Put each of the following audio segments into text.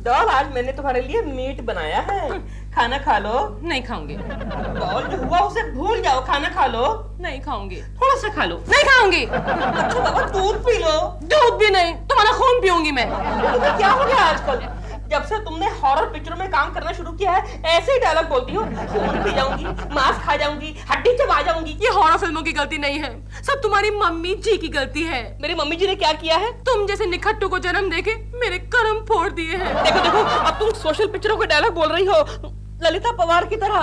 Doll, आज मैंने तुम्हारे लिए मीट बनाया है, खाना खा लो। नहीं खाऊंगी। डॉल, जो हुआ उसे भूल जाओ, खाना खा लो। नहीं खाऊंगी। थोड़ा सा खा लो। नहीं खाऊंगी। अच्छा बाबा, दूध पी लो। दूध भी नहीं, तुम्हारा खून पीऊंगी मैं। तुम्हें क्या हो गया आजकल? जब से तुमने हॉरर पिक्चरों में काम करना शुरू किया है, ऐसे ही डायलॉग बोलती हो। खून पी जाऊंगी, मांस खा जाऊंगी, हड्डी चबा जाऊंगी। ये हॉरर फिल्मों की गलती नहीं है, सब तुम्हारी मम्मी जी की गलती है। मेरी मम्मी जी ने क्या किया है? तुम जैसे निखट्टू को जन्म देके मेरे कर्म फोड़ दिए हैं। देखो देखो, अब तुम सोशल पिक्चरों के डायलॉग बोल रही हो, ललिता पवार की तरह।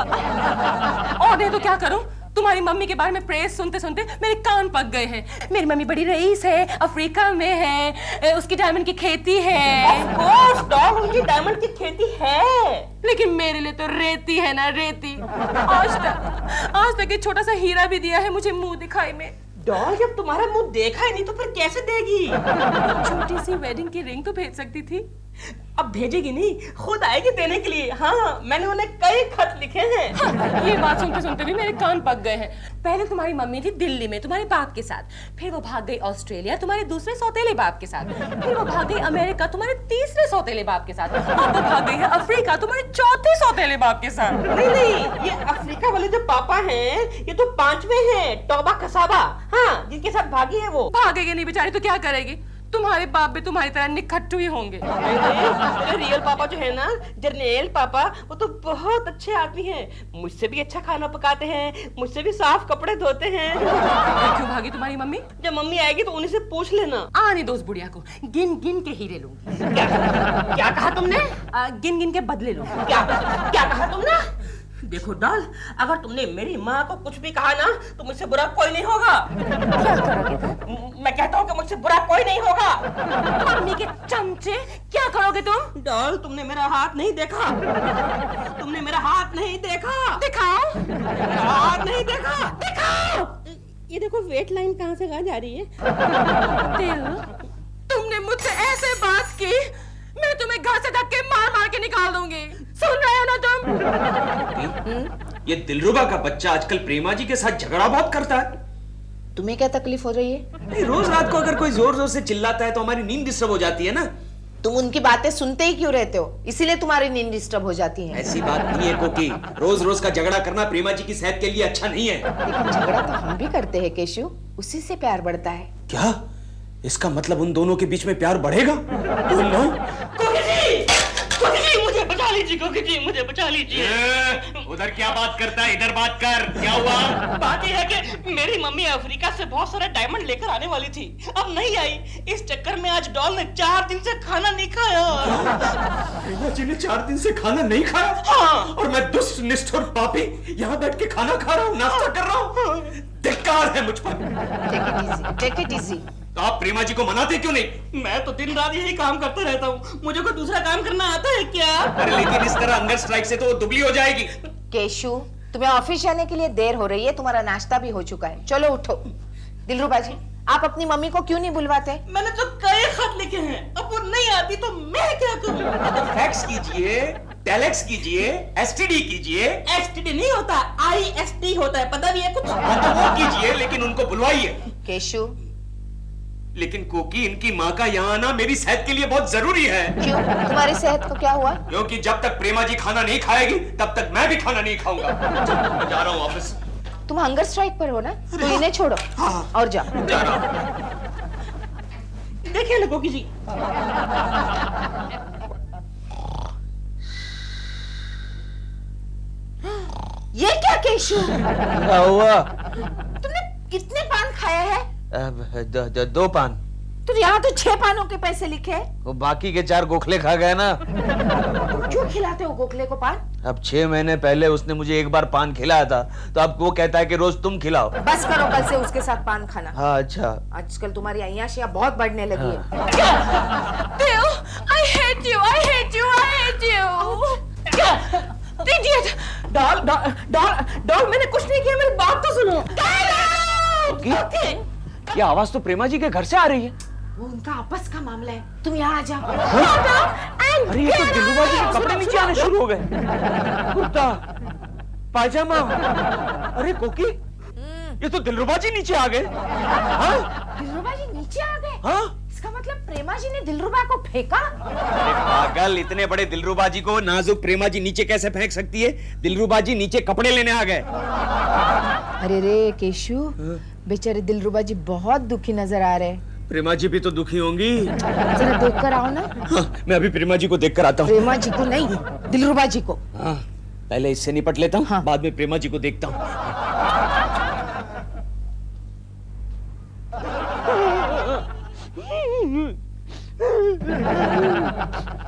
और नहीं तो क्या करूं? तुम्हारी मम्मी के बारे में प्रेज सुनते सुनते मेरे कान पक गए हैं। मेरी मम्मी बड़ी रईस है, अफ्रीका में है, उसकी डायमंड की खेती है। Of course, डॉल, उनकी डायमंड की खेती है। लेकिन मेरे लिए तो रेती है ना, रेती। आज तक एक छोटा सा हीरा भी दिया है मुझे मुंह दिखाई में। डॉल, जब तुम्हारा मुंह देखा ही नहीं तो फिर कैसे देगी? छोटी सी वेडिंग की रिंग तो भेज सकती थी। अब भेजेगी नहीं, खुद आएगी देने के लिए। हाँ, मैंने उन्हें कई खत लिखे हैं। हाँ, ये बात सुनते सुनते भी मेरे कान पक गए हैं। पहले तुम्हारी मम्मी थी दिल्ली में तुम्हारे बाप के साथ, फिर वो भाग गई ऑस्ट्रेलिया तुम्हारे दूसरे सौतेले बाप के साथ, फिर वो भाग गई अमेरिका तुम्हारे तीसरे सौतेले बाप के साथ, अब वो भाग गई है अफ्रीका तुम्हारे चौथे सौतेले बाप के साथ। नहीं, ये अफ्रीका वाले जो पापा हैं, ये तो 5वें हैं, टोबा कसाबा। हाँ, जिनके साथ भागी है वो। भागेगी नहीं बेचारी तो क्या करेगी? तुम्हारे बाप भी तुम्हारी तरह निखट्टू ही होंगे। मेरे रियल पापा जो है ना, जर्नेल पापा, वो तो बहुत अच्छे आदमी हैं। मुझसे भी अच्छा खाना पकाते हैं, मुझसे भी साफ कपड़े धोते हैं। क्यों भागी तुम्हारी मम्मी? जब मम्मी आएगी तो उन्हीं से पूछ लेना। आने दो उस बुढ़िया को, गिन गिन के हीरे लूंगी। क्या कहा तुमने? गिन गिन के बदले लूंगी। क्या कहा तुमने? देखो डॉल, अगर तुमने मेरी माँ को कुछ भी कहा ना तो मुझसे बुरा कोई नहीं होगा। क्या करोगे तुम? मैं कहता हूँ कि मुझसे बुरा कोई नहीं होगा। मम्मी के चमचे, क्या करोगे तुम? डॉल, तुमने मेरा हाथ नहीं देखा। तुमने मेरा हाथ नहीं देखा। दिखाओ। मेरा हाथ नहीं देखा। दिखाओ। ये देखो, वेट लाइन कहाँ से कहाँ जा रही है। दिल, तुमने मुझसे ऐसे बात की, मैं तुम्हें घर से धक्के मार मार के निकाल दूंगी। सुन रहे हो ना तुम? ये दिलरुबा का बच्चा आजकल प्रेमा जी के साथ झगड़ा बहुत करता है। तुम्हें क्या तकलीफ हो रही है? रोज रात को अगर कोई जोर जोर से चिल्लाता है तो हमारी नींद डिस्टर्ब हो जाती है ना। तुम उनकी बातें सुनते ही क्यों रहते हो? इसीलिए तुम्हारी नींद डिस्टर्ब हो जाती है। ऐसी बात नहीं है कोकी, रोज रोज का झगड़ा करना प्रेमा जी की सेहत के लिए अच्छा नहीं है। लेकिन झगड़ा तो हम भी करते हैं केशु, उसी से प्यार बढ़ता है। क्या इसका मतलब उन दोनों के बीच में प्यार बढ़ेगा? मुझे बचा लीजिए, कोकी जी, मुझे बचा लीजिए। उधर क्या बात करता है, इधर बात कर। क्या हुआ? बात यह है कि मेरी मम्मी अफ्रीका से बहुत सारे डायमंड लेकर आने वाली थी, अब नहीं आई। इस चक्कर में आज डॉल ने 4 दिन से खाना नहीं खाया। प्रेमा जी ने 4 दिन से खाना नहीं खाया? हाँ। और मैं दुष्ट निष्ठुर पापी यहाँ बैठ के खाना खा रहा हूँ, नाश्ता कर रहा हूँ। धिक्कार है मुझ पर। Take it easy. तो आप प्रेमा जी को मनाते क्यों नहीं? मैं तो दिन रात यही काम करता रहता हूँ, मुझे कोई दूसरा काम करना आता है क्या? अरे लेकिन इस तरह हंगर स्ट्राइक से तो वो दुबली हो जाएगी। केशु, तुम्हें ऑफिस जाने के लिए देर हो रही है, तुम्हारा नाश्ता भी हो चुका है, चलो उठो। दिलरुबा जी, आप अपनी मम्मी को क्यों नहीं बुलवाते? मैंने तो कई खत लिखे हैं, अब वो नहीं आती तो मैं क्या करूँ? फैक्स कीजिए, टेलेक्स कीजिए, एसटीडी कीजिए। एसटीडी नहीं होता, IST होता है, पता भी है कुछ? हाँ तो वो कीजिए, लेकिन उनको बुलवाइए। केशु, लेकिन कोकी, इनकी माँ का यहाँ आना मेरी सेहत के लिए बहुत जरूरी है। क्यों? तुम्हारी सेहत को क्या हुआ? क्योंकि जब तक प्रेमा जी खाना नहीं खाएगी तब तक मैं भी खाना नहीं खाऊंगा। मैं जा रहा हूँ ऑफिस। तुम हंगर स्ट्राइक पर हो ना, तो इन्हें छोड़ो और जाओ। जा रहा हूँ। देखिए ना कोकी जी, ये क्या केशु? क्या हुआ? तुमने कितने पान खाए हैं? दो पान। तो यहाँ तो 6 पानों के पैसे लिखे हैं। वो बाकी के 4 गोखले खा गए ना। तुम क्यों खिलाते हो गोखले को पान? अब 6 महीने पहले उसने मुझे एक बार पान खिलाया था, तो अब वो कहता है कि रोज तुम खिलाओ। बस करो कल से उसके साथ पान खाना। हाँ अच्छा। आजकल तुम्हारी अय्याशियां बहुत बढ़ने लगी है। Bill, I hate you, I hate you, I hate you. Idiot! Doll, मैंने कुछ नहीं किया, मेरी बात तो सुनो। ये आवाज तो प्रेमा जी के घर से आ रही है। वो उनका आपस का मामला है, तुम यहाँ आ जाओ। अरे ये तो दिलरुबा जी के कपड़े नीचे आने शुरू हो गए। कुर्ता, पायजामा। अरे कोकी, ये तो दिलरुबा जी नीचे आ गए। हाँ? दिलरुबा जी नीचे आ गए? हाँ? इसका मतलब प्रेमा जी ने दिलरुबा को फेंका? अरे पागल, इतने बड़े दिलरुबा जी को नाजुक प्रेमा जी नीचे कैसे फेंक सकती है? दिलरुबा जी नीचे कपड़े लेने आ गए। अरे रे केशु, बेचारे दिलरुबा जी बहुत दुखी नजर आ रहे हैं। प्रेमा जी भी तो दुखी होंगी। जरा देख कर आओ ना। हाँ, मैं अभी प्रेमा जी को देख कर आता हूँ। प्रेमा जी को नहीं, दिलरुबा जी को। हाँ, पहले इससे निपट लेता हूँ, हाँ। बाद में प्रेमा जी को देखता हूँ।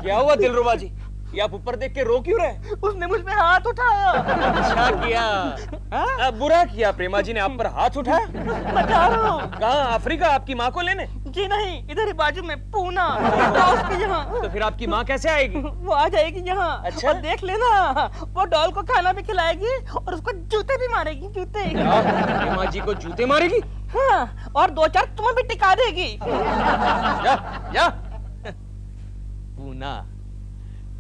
क्या हुआ दिलरुबा जी? ये आप ऊपर देख के रो क्यों रहे? उसने मुझ पे हाथ उठाया। अच्छा किया। बुरा किया, प्रेमा जी ने आप पर हाथ उठाया। मैं जा रहा हूँ। कहाँ? अफ्रीका आपकी माँ को लेने? जी नहीं, इधर ही बाजू में पूना, दोस्त के यहाँ। तो फिर आपकी माँ कैसे आएगी? वो आ जाएगी यहाँ। अच्छा। और देख लेना, वो डॉल को खाना भी खिलाएगी और उसको जूते भी मारेगी, जूते। प्रेमा जी को जूते मारेगी? हाँ, और 2-4 तुम्हें भी टिका देगी। या पूना,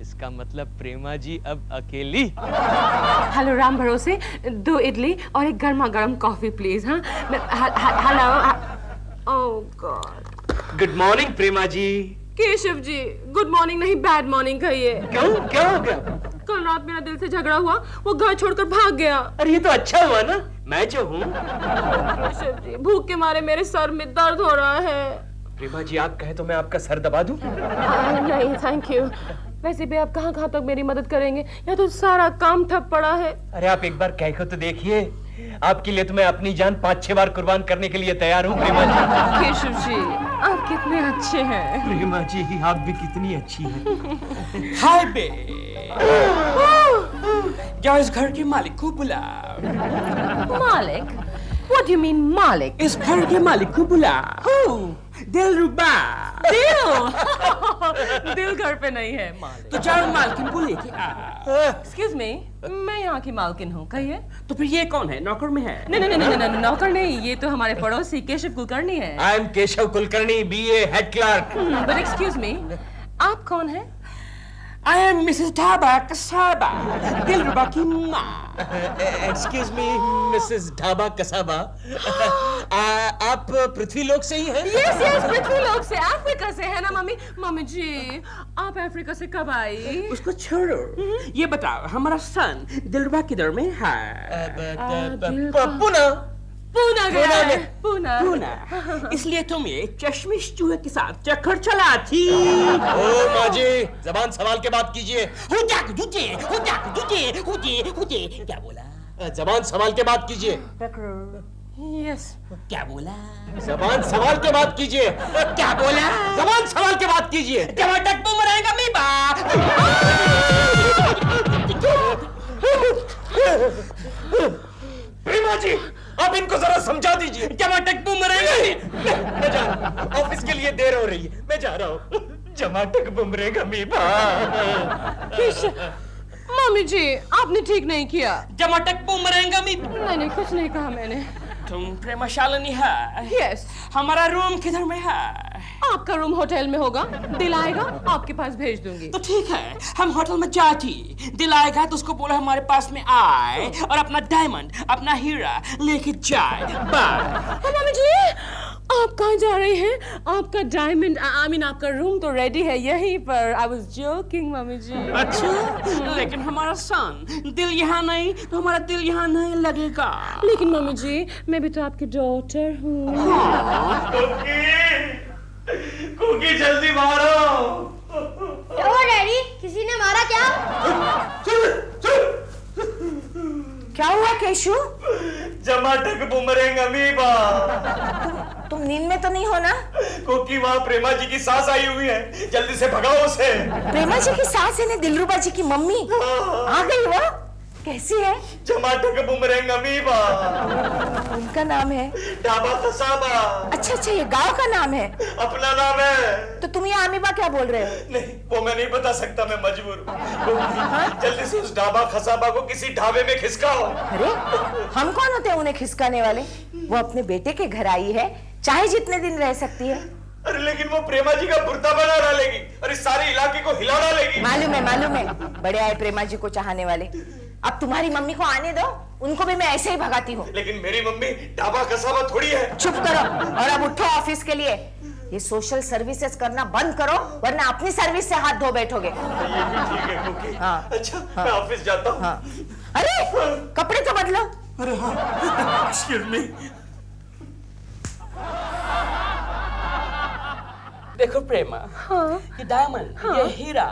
इसका मतलब प्रेमा जी अब अकेली। हेलो राम भरोसे, 2 इडली और एक गर्मा गर्म कॉफी प्लीज। हाँ, हेलो। ओह गॉड। गुड मॉर्निंग प्रेमा जी। केशव जी, गुड मॉर्निंग नहीं, बैड मॉर्निंग कहिए। क्यों? क्या हो गया? कल रात मेरा दिल से झगड़ा हुआ, वो घर छोड़कर भाग गया। अरे ये तो अच्छा हुआ ना, मैं जो हूँ। केशव जी, भूख के मारे मेरे सर में दर्द हो रहा है। प्रेमा जी, आप कहे तो मैं आपका सर दबा दूं? नहीं थैंक यू। वैसे भी आप कहाँ तक मेरी मदद करेंगे? यहाँ तो सारा काम ठप पड़ा है। अरे आप एक बार कह के तो देखिए, आपके लिए तो मैं अपनी जान 5-6 बार कुर्बान करने के लिए तैयार हूँ प्रेमा जी। केशव जी, आप कितने अच्छे हैं। प्रेमा जी, आप भी कितनी अच्छी हैं। हाय बे, जाओ इस घर के मालिक को बुलाओ। मालिक? What do you mean मालिक? इस घर के मालिक को बुलाओ। दिलरुबा। दिल घर पे नहीं है, मालिक। तो जाओ मालकिन को लेके आओ। Excuse me, मैं यहाँ की मालकिन हूँ, कहिए। तो फिर ये कौन है? नौकर में है? नहीं, नौकर नहीं, ये तो हमारे पड़ोसी केशव कुलकर्णी है। I am Keshav Kulkarni, BA head clerk. But excuse me, आप कौन हैं? I am Mrs. ढाबा कसाबा, दिलरुबा की माँ। Excuse me, Mrs. ढाबा कसाबा। आप पृथ्वी लोक से ही हैं? Yes, पृथ्वी लोक से, अफ्रीका से है ना मम्मी? मम्मी जी, आप अफ्रीका से कब आई? उसको छोड़ो, ये बताओ, हमारा सन दिलरुबा किधर में है? पुणे। पूना गया पूना है, में। पूना। पूना। इसलिए तुम ये चश्मिश चूहे के साथ चक्कर चला थी। ओ माँ जी, जबान संभाल के बात कीजिए। क्या बोला? जबान संभाल के बात कीजिए। Yes. क्या बोला? जबान संभाल के बात कीजिए। क्या बोला? जबान संभाल के बात कीजिए। टमाटर बुमराएगा मी बा। प्रेमा जी, आप इनको जरा समझा दीजिए। टमाटर बुमराएगा। मैं जा रहा हूँ, ऑफिस के लिए देर हो रही है, मैं जा रहा हूँ। जमाटक बुमरेगा मीबा। मम्मी जी, आपने ठीक नहीं किया। टमाटर बुमराएगा मी। नहीं, कुछ नहीं कहा मैंने। तुम प्रेमशालिनी है? Yes. हमारा रूम किधर में है? आपका रूम होटल में होगा, दिल आएगा आपके पास भेज दूंगी। तो ठीक है, हम होटल में जाती, दिल आएगा तो उसको बोला हमारे पास में आए और अपना डायमंड, अपना हीरा लेके जाए। बाय। मम्मी जी, आप कहाँ जा रहे हैं? आपका डायमंड, I mean आपका रूम तो रेडी है यहीं पर। I was joking, मम्मी जी। अच्छा, लेकिन हमारा सन दिल यहाँ नहीं तो हमारा दिल यहाँ नहीं लगेगा। लेकिन मम्मी जी, मैं भी तो आपकी डॉटर हूँ। कुकी जल्दी मारो। ओ डैडी, किसी ने मारा क्या? क्या हुआ केशु? जमाटक बुमरेंग अमीबा। तुम नींद में तो नहीं हो ना? क्योंकि वहाँ प्रेमा जी की सास आई हुई है, जल्दी से भगाओ उसे। प्रेमा जी की सास है दिलरुबा जी की मम्मी आ गई। वो कैसी है? जमाटक बुमरेंग अमीबा। उनका नाम है ढाबा कसाबा। अच्छा, ये गांव का नाम है। अपना नाम है। तो तुम यहाँ अमीबा क्या बोल रहे हो? नहीं, वो मैं नहीं बता सकता, मैं मजबूर हूँ। जल्दी से उस ढाबा खसाबा को किसी ढाबे में खिसकाओ। अरे हम कौन होते हैं उन्हें खिसकाने वाले? वो अपने बेटे के घर आई है, चाहे जितने दिन रह सकती है। अरे लेकिन वो प्रेमा जी का बुर्ता बना डालेगी और इस सारे इलाके को हिला डालेगी। मालूम है, बड़े आए प्रेमा जी को चाहने वाले। अब तुम्हारी मम्मी को आने दो, उनको भी मैं ऐसे ही भगाती हूँ। लेकिन मेरी मम्मी ढाबा कसाबा थोड़ी है। चुप करो और अब उठो ऑफिस के लिए। ये सोशल सर्विसेज करना बंद करो वरना अपनी सर्विस से हाथ धो बैठोगे। ये भी ठीक है कुकी। हाँ। अच्छा मैं ऑफिस जाता हूँ। हाँ। अरे कपड़े तो बदलो। अरे हाँ, एक्सक्यूज मी। देखो प्रेमा, ये डायमंड, ये हीरा,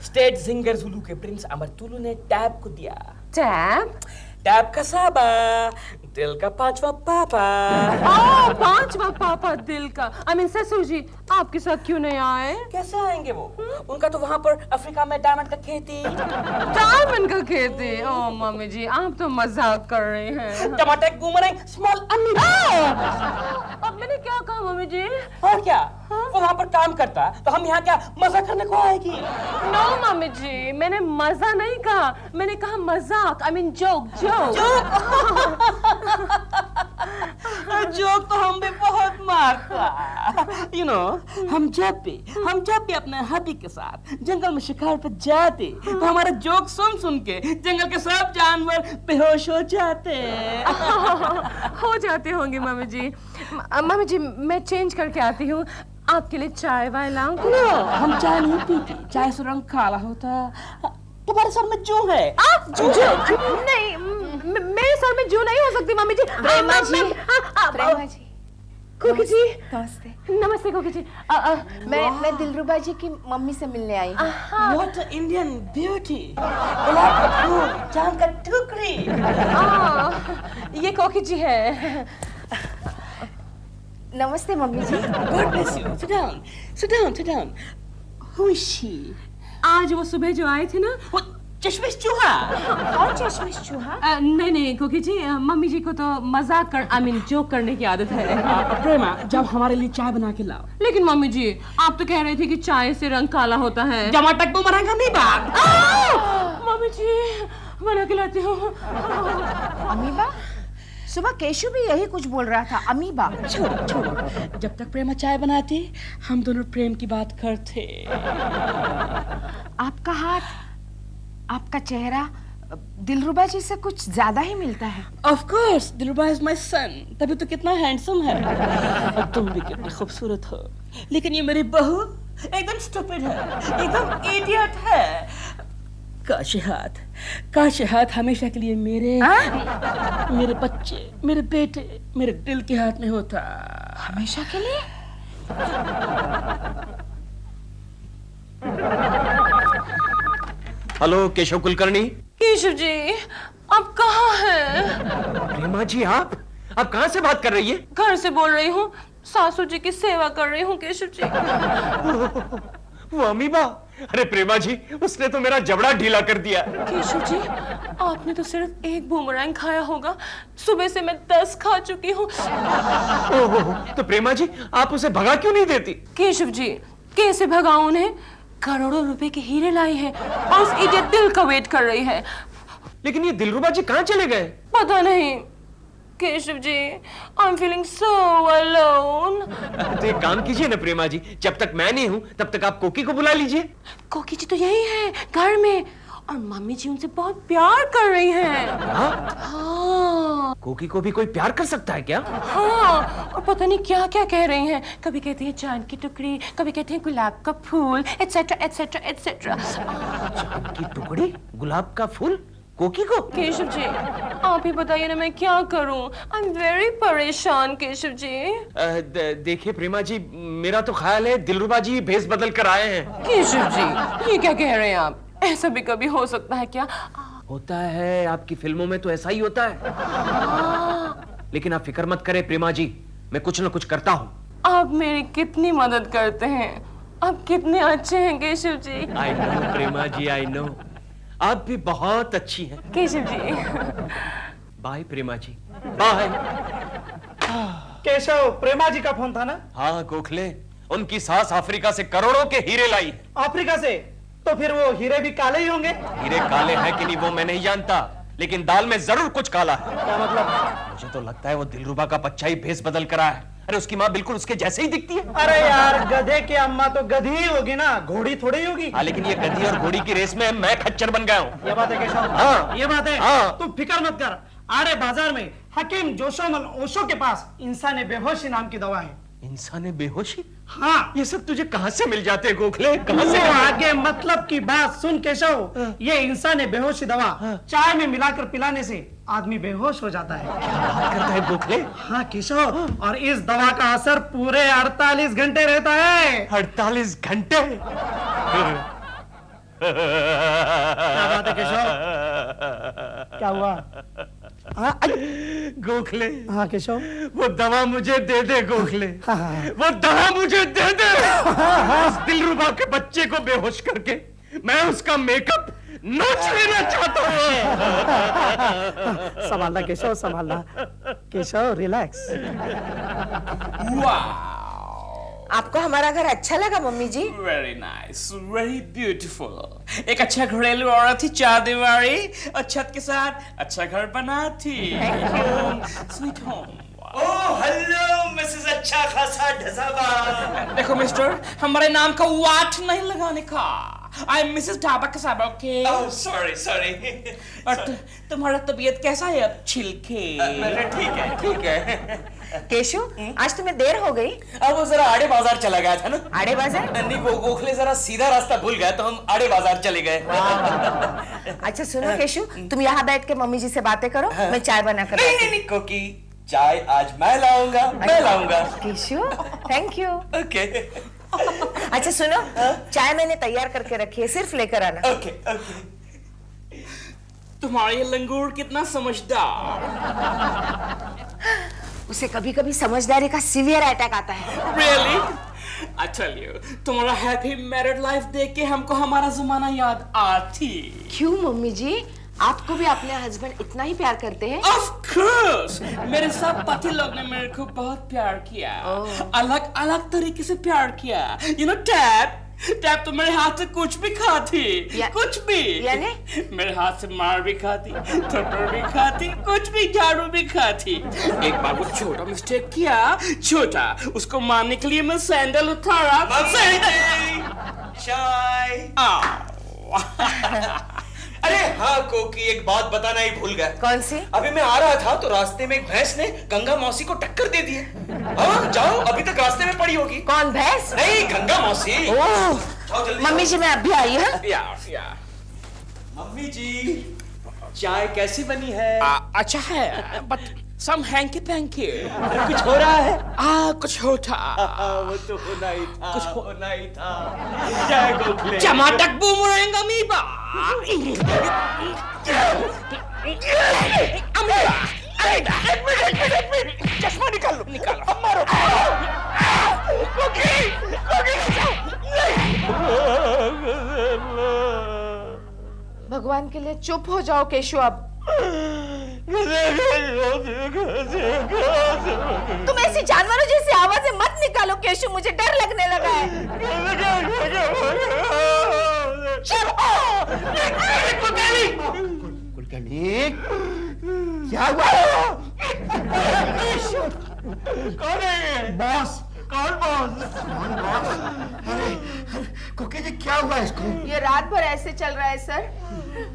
स्टेट जिंगर जुलू के प्रिंस अमरतुलु ने टैब को दिया। टैब? टैब का साबा, दिल का पांचवा पापा। पांचवा पापा दिल का। आई मीन ससुर जी आपके साथ क्यों नहीं आए? कैसे आएंगे वो? उनका तो वहाँ पर अफ्रीका में डायमंड का खेती। डायमंड का खेती? ओह मम्मी जी आप तो मजाक कर रहे हैं। टमाटर बूमरैंग स्मॉल अम्मी। अब मैंने क्या कहा मम्मी जी? और क्या? वो वहाँ पर काम करता तो हम यहाँ क्या मजा करने को आएगी? नो मम्मी जी मैंने मजा नहीं कहा, मैंने कहा मजाक। I mean joke joke. Joke तो हम भी बहुत मारता। You know, हम जब भी अपने हबी के साथ जंगल में शिकार पर जाते तो हमारा जोक सुन के जंगल के सब जानवर बेहोश हो जाते। हो जाते होंगे मम्मी जी। मम्मी जी मैं चेंज करके आती हूँ, आपके लिए चाय वाय लाऊं? No, हम चाय नहीं पीते, चाय से रंग काला होता। तुम्हारे सर में जू है? जू नहीं, मेरे सर में जू नहीं हो सकती मम्मी जी। प्रेमा जी, प्रेमा जी, कोकी जी नमस्ते। नमस्ते कोकी जी। मैं दिलरुबा जी की मम्मी से मिलने आई हूँ। What an Indian beauty! गुलाब का फूल, चांद का टुकड़ी। ये कोकी जी है। नमस्ते mummy ji. God bless you. Sit down. Sit down. Sit down. Who is she? आज वो सुबह जो आए थे ना, वो चश्मिश चूहा। कौन चश्मिश चूहा? नहीं कोकी जी मम्मी जी को तो मजाक कर आई मीन जोक करने की आदत है। प्रेमा जब हमारे लिए चाय बना के लाओ। लेकिन मम्मी जी आप तो कह रही थी कि चाय से रंग काला होता है। टमाटर बूमरैंग का नहीं बात। मम्मी जी बना के लाती हूँ। अमीबा? सुबह केशु भी यही कुछ बोल रहा था, अमीबा। छोड़ो। जब तक प्रेमा चाय बनाती हम दोनों प्रेम की बात करते। आपका हाथ, आपका चेहरा दिलरुबा जी से कुछ ज्यादा ही मिलता है। Of course, Dillruba is my son. तभी तो कितना हैंडसम है। और तुम भी कितनी खूबसूरत हो। लेकिन ये मेरी बहू एकदम स्टूपिड है, एकदम इडियट है। काश हाथ हमेशा के लिए मेरे बच्चे, मेरे बेटे, मेरे दिल के हाथ में होता। हमेशा के लिए? हेलो केशव कुलकर्णी। केशव जी आप कहाँ हैं? प्रेमा जी आप कहाँ से बात कर रही है? घर से बोल रही हूँ, सासू जी की सेवा कर रही हूँ केशव जी। वो अमीबा? अरे प्रेमा जी उसने तो मेरा जबड़ा ढीला कर दिया। केशव जी आपने तो सिर्फ एक बूमरैंग खाया होगा, सुबह से मैं 10 खा चुकी हूँ। तो प्रेमा जी आप उसे भगा क्यों नहीं देती? केशव जी कैसे भगाऊं उन्हें? करोड़ों रुपए के हीरे लाई है और उस इडियट दिल का वेट कर रही है। लेकिन ये दिलरुबा जी कहाँ चले गए? पता नहीं Keshav ji, I am feeling so alone. तो एक काम कीजिए ना प्रेमा जी, जब तक मैं नहीं हूँ तब तक आप कोकी को बुला लीजिए। कोकी जी तो यही है घर में और मम्मी जी उनसे बहुत प्यार कर रही हैं। हाँ। कोकी को भी कोई प्यार कर सकता है क्या? हाँ और पता नहीं क्या क्या कह रही हैं, कभी कहती है चांद की टुकड़ी, कभी कहती है गुलाब का फूल, एटसेट्रा एटसेट्रा एटसेट्रा। चांद की टुकड़ी, गुलाब का फूल, कोकी को? केशव जी आप ही बताइए ना मैं क्या करूं? आई एम वेरी परेशान केशव जी। देखिए प्रेमा जी मेरा तो ख्याल है दिलरुबा जी भेस बदल कर आए हैं। केशव जी ये क्या कह रहे हैं आप? ऐसा भी कभी हो सकता है क्या? होता है, आपकी फिल्मों में तो ऐसा ही होता है। लेकिन आप फिक्र मत करें प्रेमा जी, मैं कुछ न कुछ करता हूँ। आप मेरी कितनी मदद करते हैं, आप कितने अच्छे हैं Keshav ji. I know Prema ji, I know आप भी बहुत अच्छी हैं। Keshav ji bye Prema ji, bye. केशव, प्रेमा जी का फोन था ना? हाँ गोखले, उनकी सास अफ्रीका से करोड़ों के हीरे लाई। अफ्रीका से? तो फिर वो हीरे भी काले ही होंगे। हीरे काले हैं कि नहीं वो मैं नहीं जानता, लेकिन दाल में जरूर कुछ काला है। क्या मतलब? मुझे तो लगता है वो दिलरुबा का बच्चा ही भेस बदल कर आया है। अरे उसकी माँ बिल्कुल उसके जैसे ही दिखती है। अरे यार गधे की अम्मा तो गधी ही होगी ना, घोड़ी थोड़ी होगी। हाँ लेकिन ये गधी और घोड़ी की रेस में मैं खच्चर बन गया हूँ। ये बात है केशव? हाँ। ये बात है। हाँ। तू फिक्र मत कर, आड़े बाजार में हकीम जोशोमल ओशो के पास इंसान बेहोशी नाम की दवा है। इंसान बेहोशी? हाँ, ये सब तुझे कहाँ से मिल जाते हैं गोखले? कहाँ से? आगे मतलब की बात सुन केशव, ये इंसान बेहोशी दवा चाय में मिलाकर पिलाने से आदमी बेहोश हो जाता है। करता है गोखले? हाँ केशव, और इस दवा का असर पूरे 48 घंटे रहता है। 48 घंटे? क्या बात है केशव, क्या हुआ? हाँ गोखले, हाँ केशव, वो दवा मुझे दे दे गोखले। हाँ। वो दवा मुझे दे दे। उस दिलरुबा के बच्चे को बेहोश करके मैं उसका मेकअप नोच लेना चाहता हूँ। संभालना केशव, संभालना केशव, रिलैक्स। आपको हमारा घर अच्छा लगा mummy ji? Very nice, very beautiful. एक अच्छा घरेलू औरत थी, चारदीवारी और छत के साथ अच्छा घर बना थी। Sweet home. Oh hello Mrs अच्छा खासा ढसाबा। देखो मिस्टर, हमारे नाम का वाट नहीं लगाने का। I am Mrs Dhaba Kasaba, okay? Oh sorry sorry. और तुम्हारा तबीयत कैसा है अब छिलके? ठीक है। केशु, आज तुम्हें देर हो गई। अब वो जरा आड़े बाजार चला गया था ना। आड़े बाजार? नहीं, वो गोखले जरा सीधा रास्ता भूल गया तो हम आड़े बाजार चले गए। अच्छा सुनो केशु, तुम यहाँ बैठ के मम्मी जी से बातें करो, मैं चाय बना कर नहीं नहीं नहीं कोकी, चाय आज मैं लाऊंगा, मैं लाऊंगा। Cashew, thank you. ओके अच्छा सुनो, चाय मैंने तैयार करके रखी है, सिर्फ लेकर आना। Okay okay. तुम्हारा ये लंगूर कितना समझदार। उसे कभी कभी समझदारी का सीवियर अटैक आता है। Really? I tell you, तुम्हारा हैप्पी मैरिड लाइफ देख के हमको हमारा जमाना याद आती। क्यों मम्मी जी, आपको भी अपने हस्बैंड इतना ही प्यार करते हैं? Of course, मेरे सब पति लोग ने मेरे को बहुत प्यार किया, अलग अलग तरीके से प्यार किया। You know, टैप तो मेरे हाथ से कुछ भी खाती, कुछ भी। यानी? मेरे हाथ से मार भी खाती, थप्पड़ भी खाती, कुछ भी, झाड़ू भी खाती। एक बार वो छोटा मिस्टेक किया, छोटा, उसको मारने के लिए मैं सैंडल उठाया। चाय। अरे हाँ कोकी, एक बात बताना ही भूल गया। कौन सी? अभी मैं आ रहा था तो रास्ते में एक भैंस ने गंगा मौसी को टक्कर दे दी है। हाँ जाओ, अभी तक रास्ते में पड़ी होगी। कौन, भैंस? नहीं, गंगा मौसी। जाओ जल्दी। मम्मी जी मैं अभी आई हूँ। मम्मी जी, चाय कैसी बनी है? अच्छा है, बट some hanky panky। कुछ हो रहा है? कुछ होता। वो तो होना ही था, कुछ होना ही था। जय गोखले। टमाटर बूमरैंग अमीबा। चश्मा निकालो, निकालो। मारो। भगवान के लिए चुप हो जाओ केशु अब। तुम ऐसी जानवरों जैसी आवाजें मत निकालो केशु, मुझे डर लगने लगा है। क्या हुआ? कौन है? बॉस। कौन बॉस? कुकी जी क्या हुआ इसको? ये रात भर ऐसे चल रहा है सर,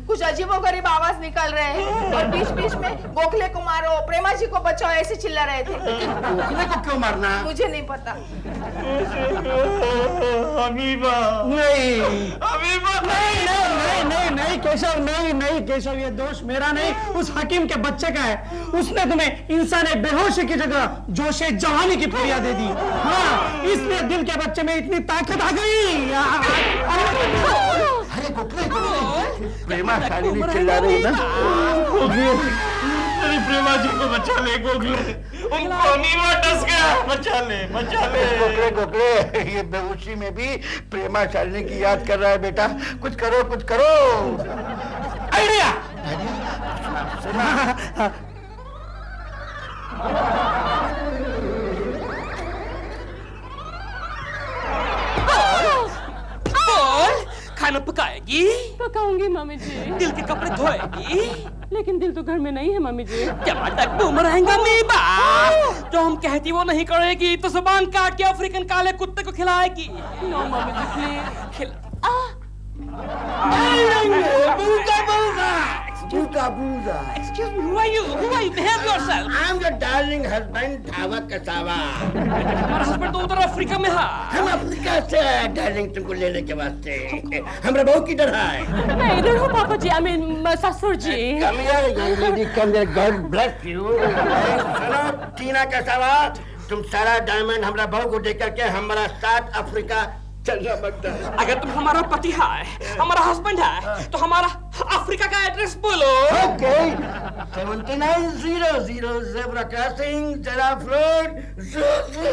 कुछ अजीबोगरीब आवाज निकल रहे हैं और बीच बीच में गोखले को मारो, प्रेमा जी को बचाओ, ऐसे चिल्ला रहे थे। गोखले को क्यों मारना? मुझे नहीं पता। अमीबा। नहीं अमीबा। नहीं नहीं नहीं नहीं केशव, नहीं नहीं केशव, ये दोष मेरा नहीं, उस हकीम के बच्चे का है। उसने तुम्हें इंसान बेहोशी की जगह जोशे जवानी की पुड़िया दे दी। हाँ, इसलिए दिल के बच्चे में इतनी ताकत आ गई। अरे गोखले, प्रेमा शालिनी चिल्ला रही है ना। अरे प्रेमा जी को बचा ले गोखले, उनको अमीबा डस गया। बचा ले, बचा ले। गोखले गोखले, ये बेहोशी में भी प्रेमा शालिनी की याद कर रहा है बेटा। कुछ करो, कुछ करो। आइडिया। खाना पकाएगी, पकाऊंगी मम्मी जी, दिल के कपड़े धोएगी, लेकिन दिल तो घर में नहीं है मम्मी जी। टमाटर बूमरैंग अमीबा। जो हम कहती वो नहीं करेगी तो जुबान काट के अफ्रीकन काले कुत्ते को खिलाएगी। No mummy ji please. Duke Abuja. Excuse me, who are you? Who are you? Behave yourself. I am your darling husband, Dhaba Kasaba. हमारा हस्बैंड तो उधर अफ्रीका में है। हम अफ्रीका से आए डार्लिंग तुमको लेने के वास्ते। हमारा बहू किधर है? मैं इधर हूँ पापा जी, I mean ससुर जी। Come here, young lady, come here. God bless you. सुनो टीना कसावा, तुम सारा डायमंड हमारा बहू को देकर के हमारा साथ अफ्रीका चलना बनता है। अगर तुम हमारा पति है, हमारा हस्बैंड है, तो हमारा अफ्रीका का एड्रेस बोलो। Okay. 7900 Zebra Crossing, Giraffe Road, Zuzu.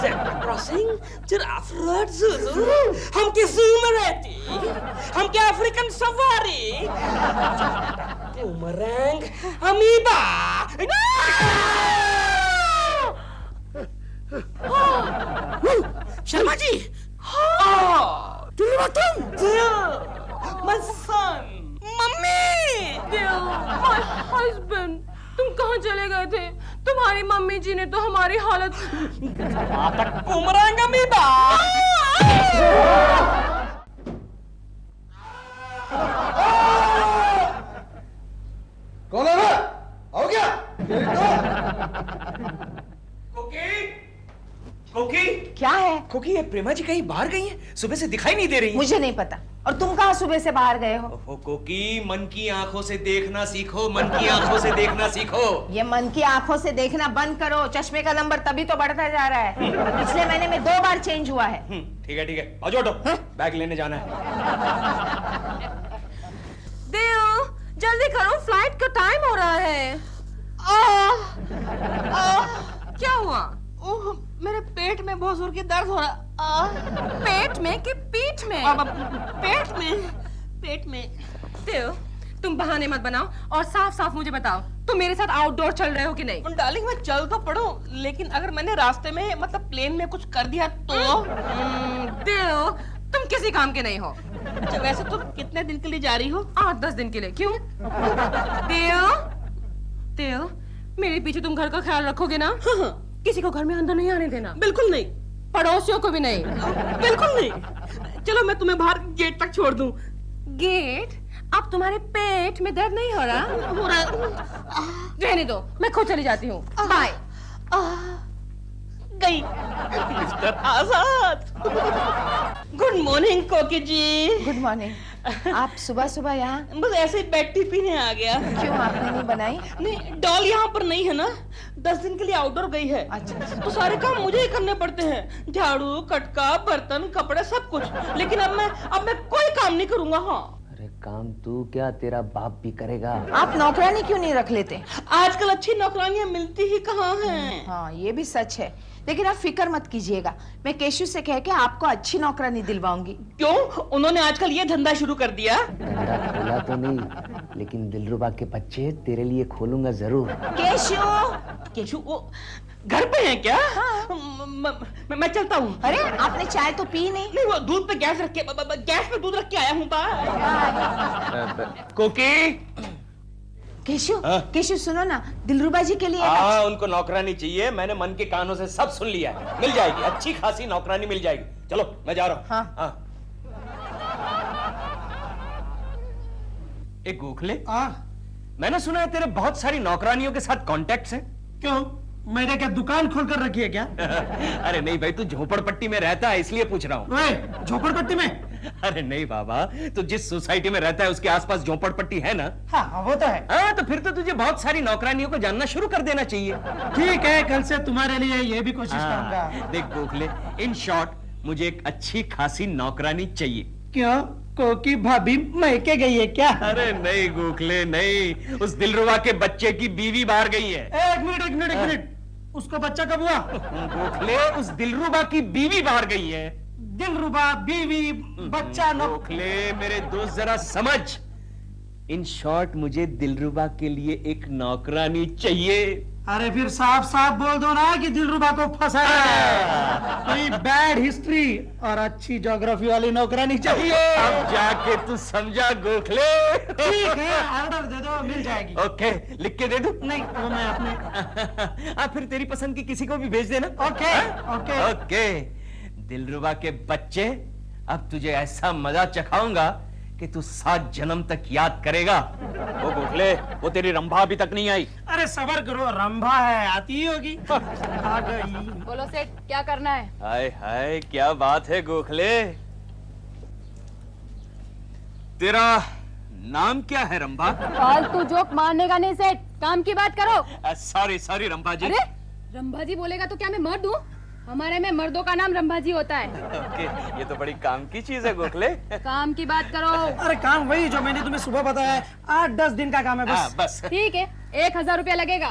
Zebra crossing, giraffe road, zoo. हम के ज़ू में रहती, हम के African safari, boomerang, amoeba. Sharma ji, my son, mummy. My husband, तुम कहाँ चले गए थे? तुम्हारी मम्मी जी ने तो हमारी हालत। Boomerang, amoeba. कौन है रे? आओ क्या? कोकी, क्या है? कोकी, ये प्रेमा जी कहीं बाहर गई हैं? सुबह से दिखाई नहीं दे रही। मुझे नहीं पता। और तुम कहाँ सुबह से बाहर गए हो? ओहो कोकी, मन की आंखों से देखना सीखो, मन की आंखों से देखना सीखो। ये मन की आंखों से देखना बंद करो। चश्मे का नंबर तभी तो बढ़ता जा रहा है। पिछले महीने में 2 बार चेंज हुआ है। ठीक है, आओ जोटो, बैग लेने जाना है। देव, जल्दी करो, फ्लाइट का टाइम हो रहा है। क्या हुआ? ओह, मेरे पेट में बहुत जोर की दर्द हो रहा। पेट में कि पीठ में? पेट में। देव, तुम बहाने मत बनाओ और साफ साफ मुझे बताओ, तुम मेरे साथ आउटडोर चल रहे हो कि नहीं? डार्लिंग, मैं चल तो पड़ूं, लेकिन अगर मैंने रास्ते में मतलब प्लेन में कुछ कर दिया तो? देव, तुम किसी काम के नहीं हो। अच्छा, वैसे तुम कितने दिन के लिए जा रही हो? 8-10 दिन के लिए। क्यों? देव, मेरे पीछे तुम घर का ख्याल रखोगे ना? किसी को घर में अंदर नहीं आने देना। बिल्कुल नहीं। पड़ोसियों को भी नहीं। बिल्कुल नहीं। चलो मैं तुम्हें बाहर गेट तक छोड़ दूं। गेट? अब तुम्हारे पेट में दर्द नहीं हो रहा? हो रहा। रहने दो, मैं खुद चली जाती हूँ। बाय। गई। मिस्टर आजाद। गुड मॉर्निंग कोकी जी। Good morning. आप सुबह सुबह यहाँ? बस ऐसे ही बैठी पीने आ गया। क्यों, आपने नहीं बनाई? नहीं, डॉल यहाँ पर नहीं है ना, 10 दिन के लिए आउटडोर गई है। अच्छा। तो सारे काम मुझे ही करने पड़ते हैं, झाड़ू, कटका, बर्तन, कपड़े, सब कुछ। लेकिन अब मैं कोई काम नहीं करूंगा। हाँ, अरे काम तू क्या, तेरा बाप भी करेगा। आप नौकरानी क्यों नहीं रख लेते? आजकल अच्छी नौकरानियां मिलती ही कहाँ हैं। हाँ, ये भी सच है। लेकिन आप फिक्र मत कीजिएगा, मैं केशु से कह के आपको अच्छी नौकरानी दिलवाऊंगी। क्यों? उन्होंने आजकल ये धंधा शुरू कर दिया। धंधा खोला तो नहीं, लेकिन दिलरुबा के बच्चे तेरे लिए खोलूंगा जरूर। केशु वो घर पे हैं क्या? मैं चलता हूँ। अरे, आपने चाय तो पी नहीं? नहीं, वो दूध पे गैस रख के गैस पे दूध रख के आया हूँ। कोकी, केशु सुनो ना, दिलरुबा जी के लिए हाँ, उनको नौकरानी चाहिए। मैंने मन के कानों से सब सुन लिया है। मिल जाएगी, अच्छी खासी नौकरानी मिल जाएगी। चलो मैं जा रहा हूँ। हाँ। एक गोखले, मैंने सुना है तेरे बहुत सारी नौकरानियों के साथ कॉन्टेक्ट्स हैं। क्यों, मैंने क्या दुकान खोल कर रखी है क्या? अरे नहीं भाई, तू झोपड़पट्टी में रहता है इसलिए पूछ रहा हूँ। झोपड़पट्टी में? अरे नहीं बाबा, तो जिस सोसाइटी में रहता है उसके आसपास झोपड़पट्टी है ना? हाँ, वो तो है। हाँ, तो फिर तो तुझे बहुत सारी नौकरानियों को जानना शुरू कर देना चाहिए। ठीक है, कल से तुम्हारे लिए ये भी कोशिश करूंगा। देख गोखले, इन शॉर्ट मुझे एक अच्छी खासी नौकरानी चाहिए। क्यों, कोकी भाभी मैके गई है क्या? अरे नहीं गोखले नहीं, उस दिलरुबा के बच्चे की बीवी बाहर गई है। एक मिनट, उसको बच्चा कब हुआ? गोखले, उस दिलरुबा की बीवी बाहर गई है। दिलरुबा, बीवी, बच्चा। गोखले मेरे दोस्त, जरा समझ। इन शॉर्ट मुझे दिलरुबा के लिए एक नौकरानी चाहिए। अरे फिर साफ साफ बोल दो ना कि दिलरुबा को फंसाया है। कोई बैड हिस्ट्री और अच्छी ज्योग्राफी वाली नौकरानी चाहिए। अब जाके तू समझा गोखले। ठीक है, ऑर्डर दे दो, मिल जाएगी। ओके, लिख के दे दूं? नहीं, वो मैं अपने फिर तेरी पसंद की किसी को भी भेज देना। Okay, okay. ओके, दिलरुबा के बच्चे, अब तुझे ऐसा मजा चखाऊंगा कि तू 7 जन्म तक याद करेगा। वो गोखले, वो तेरी रंभा अभी तक नहीं आई। अरे सबर करो, रंभा है, आती ही होगी। आ गई। बोलो सेठ, क्या करना है? हाय हाय, क्या बात है गोखले। तेरा नाम क्या है रंभा? फालतू जोक मारने का नहीं सेठ, काम की बात करो। सॉरी सॉरी रंभा जी। अरे रंभाजी बोलेगा तो क्या मैं मर्द हूँ? हमारे में मर्दों का नाम रंभाजी होता है। ओके, ये तो बड़ी काम की चीज है गोखले। काम की बात करो। अरे काम वही जो मैंने तुम्हें सुबह बताया है, 8-10 दिन का काम है बस। बस ठीक है, 1000 रुपया लगेगा।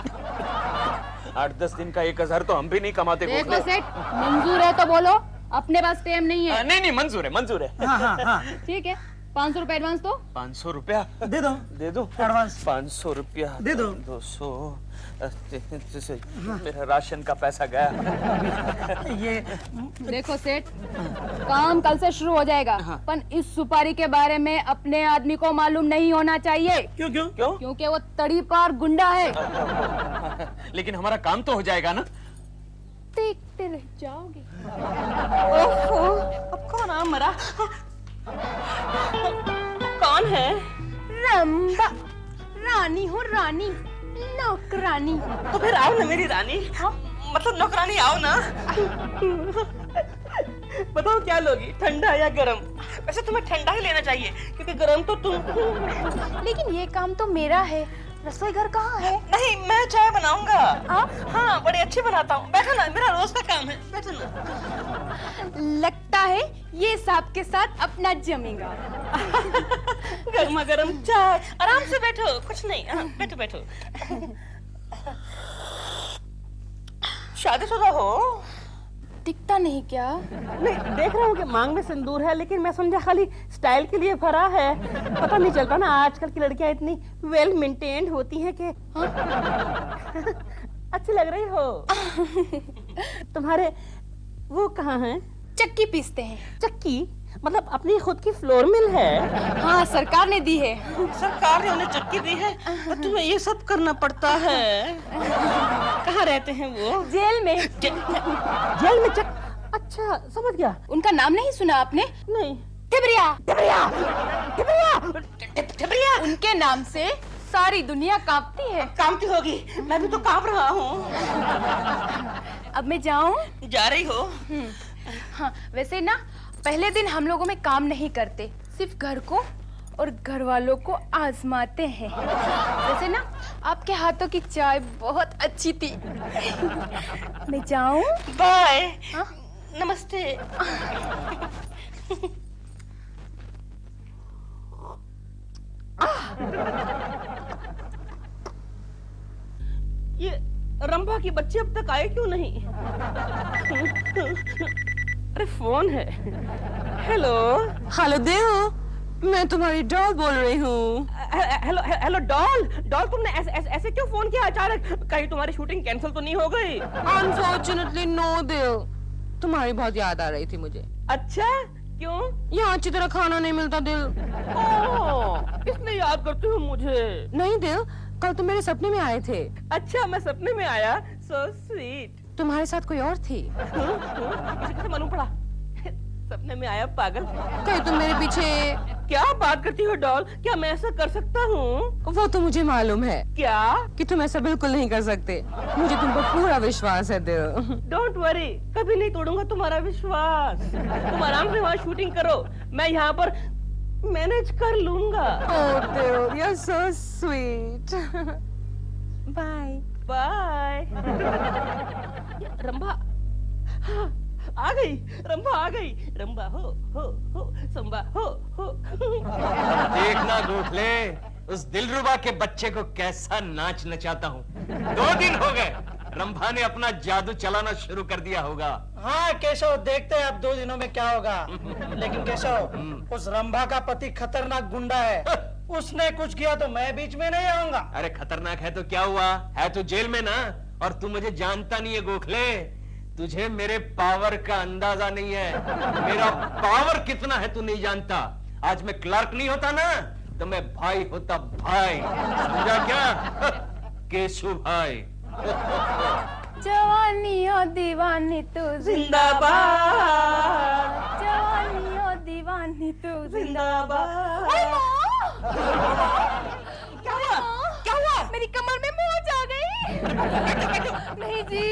8-10 दिन का 1000 तो हम भी नहीं कमाते देखो गोखले। सेठ, मंजूर है तो बोलो, अपने पास टाइम नहीं है। नहीं नहीं, मंजूर है मंजूर है। हाँ हाँ हाँ, ठीक है, 500 रुपया एडवांस दो। 500 रुपया दे दो दे दो। एडवांस। 500 रुपया दे दो। 200। मेरा राशन का पैसा गया। ये देखो सेठ, काम कल से शुरू हो जाएगा, पर इस सुपारी के बारे में अपने आदमी को मालूम नहीं होना चाहिए। क्यों क्यों क्यों? क्योंकि वो तड़ीपार गुंडा है। लेकिन हमारा काम तो हो जाएगा ना। देखते रह जाओगे। ओहो, अब कौन आ मरा? कौन है? रंबा, रानी हूँ रानी, नौकरानी। तो फिर आओ ना मेरी रानी। मतलब नौकरानी, आओ ना। बताओ क्या लोगी, ठंडा या गरम? वैसे तुम्हें ठंडा ही लेना चाहिए, क्योंकि गरम तो तुम। लेकिन ये काम तो मेरा है, रसोई घर कहाँ है? नहीं, मैं चाय बनाऊंगा। आप? हाँ, बड़ी अच्छी बनाता हूँ। बैठो ना, मेरा रोज का काम है, बैठो ना। लगता है ये सांप के साथ अपना जमेगा। गर्मा गर्म चाय, आराम से बैठो, कुछ नहीं। हाँ, बैठो बैठो। शादीशुदा हो? दिखता नहीं क्या? नहीं, देख रहा हूँ कि मांग में सिंदूर है, लेकिन मैं समझा खाली स्टाइल के लिए भरा है। पता नहीं चलता ना, आजकल की लड़कियां इतनी वेल मेंटेन्ड होती हैं कि अच्छी लग रही हो। तुम्हारे वो कहाँ हैं? चक्की पीसते हैं। चक्की? मतलब अपनी खुद की फ्लोर मिल है? हाँ, सरकार ने दी है। सरकार ने उन्हें चक्की दी है, तो तुम्हें ये सब करना पड़ता है। कहाँ रहते हैं वो? जेल में। जेल में अच्छा, समझ गया। उनका नाम नहीं सुना आपने? नहीं। टिबरिया। टिबरिया, टिबरिया। उनके नाम से सारी दुनिया कांपती है। कांपती होगी, मैं भी तो कांप रहा हूँ। अब मैं जाऊँ? जा रही हो? हाँ, वैसे ना पहले दिन हम लोगों में काम नहीं करते, सिर्फ घर को और घर वालों को आजमाते हैं। वैसे ना आपके हाथों की चाय बहुत अच्छी थी। मैं जाऊं? बाय। हाँ? नमस्ते। ये रंभा के बच्चे अब तक आए क्यों नहीं? अरे फोन है। हेलो। हेलो देव, मैं तुम्हारी डॉल बोल रही हूँ। Hello hello doll. डॉल, तुमने ऐसे क्यों फोन किया अचानक? कहीं तुम्हारी शूटिंग कैंसिल तो नहीं हो गई? अनफॉर्चुनेटली नो देव, तुम्हारी बहुत याद आ रही थी मुझे। अच्छा, क्यों? यहाँ अच्छी तरह खाना नहीं मिलता दिल। ओह, इसलिए याद करती हो मुझे? नहीं दिल, कल तुम मेरे सपने में आए थे। अच्छा, मैं सपने में आया? So sweet. तुम्हारे साथ कोई और थी? इसे कैसे मालूम पड़ा? सपने में आया, पागल। कहीं तुम मेरे पीछे? क्या बात करती हो डॉल? क्या मैं ऐसा कर सकता हूँ? वो तो मुझे मालूम है क्या? कि तुम ऐसा बिल्कुल नहीं कर सकते। मुझे तुम पर पूरा विश्वास है दिल। डोंट वरी, कभी नहीं तोड़ूंगा तुम्हारा विश्वास। तुम आराम से वहाँ शूटिंग करो, मैं यहाँ पर मैनेज कर लूंगा। Oh dear, you're so sweet. Bye. Bye. Rambha आ गई, रंभा आ गई। रंभा हो संभा हो। देखना गोखले, उस दिलरुबा के बच्चे को कैसा नाच नचाता हूँ। 2 दिन हो गए, रंभा ने अपना जादू चलाना शुरू कर दिया होगा। हाँ केशव, देखते हैं अब 2 दिनों में क्या होगा। लेकिन केशव, उस रंभा का पति खतरनाक गुंडा है। उसने कुछ किया तो मैं बीच में नहीं आऊंगा। अरे खतरनाक है तो क्या हुआ, है तो जेल में ना। और तू मुझे जानता नहीं है गोखले, तुझे मेरे पावर का अंदाजा नहीं है। मेरा पावर कितना है तू नहीं जानता। आज मैं क्लर्क नहीं होता ना, तो मैं भाई होता, भाई। समझा क्या? केशु भाई। जवानी हो दीवानी तू जिंदाबाद। जवानी हो दीवानी तू जिंदाबाद। क्या हुआ? क्या हुआ? मेरी कमर में मोच आ गई। नहीं जी,